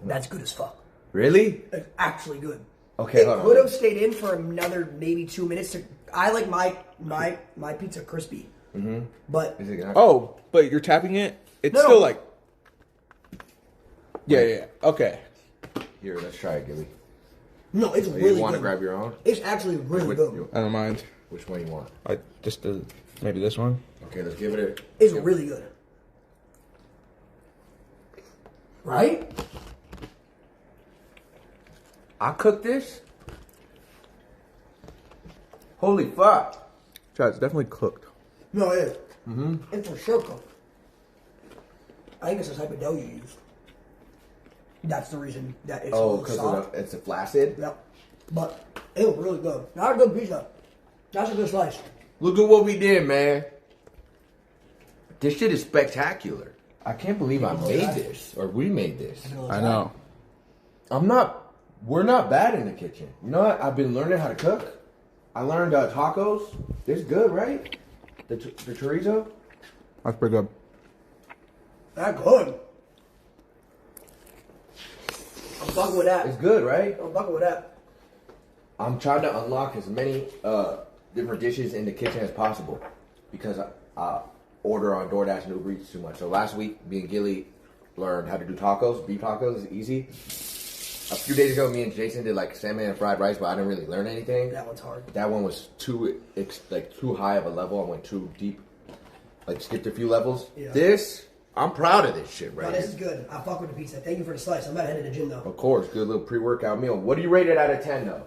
That's good as fuck. Really? It's actually good. Okay, it could have stayed in for another maybe 2 minutes. I like my pizza crispy. Mm-hmm. But but you're tapping it. It's No. still like. Yeah. Okay. Here, let's try it, Gilly. no, it's You really want good. to grab your own? It's actually really good. I don't mind. Which one you want? I just maybe this one. Okay, let's give it It's really good. Right? I cooked this? Holy fuck. Chad, it's definitely cooked. No, it is. Mm-hmm. It's for sure cooked. I think it's the type of dough you use. That's the reason that it's so soft. It's a flaccid? Yep. But it was really good. Not a good pizza. That's a good slice. Look at what we did, man. This shit is spectacular. I can't believe I made this. Or we made this. I know. We're not bad in the kitchen. You know what? I've been learning how to cook. I learned tacos. It's good, right? The chorizo. That's pretty good. That's good. I'm fucking with that. It's good, right? I'm fucking with that. I'm trying to unlock as many different dishes in the kitchen as possible because I order on DoorDash and Uber Eats too much. So last week, me and Gilly learned how to do tacos. Beef tacos is easy. A few days ago, me and Jason did like salmon and fried rice, but I didn't really learn anything. That one's hard. That one was too high of a level. I went too deep, skipped a few levels. Yeah. This, I'm proud of this shit, right? No, this is good. I fuck with the pizza. Thank you for the slice. I'm about to head to the gym though. Of course, good little pre-workout meal. What do you rate it out of 10 though?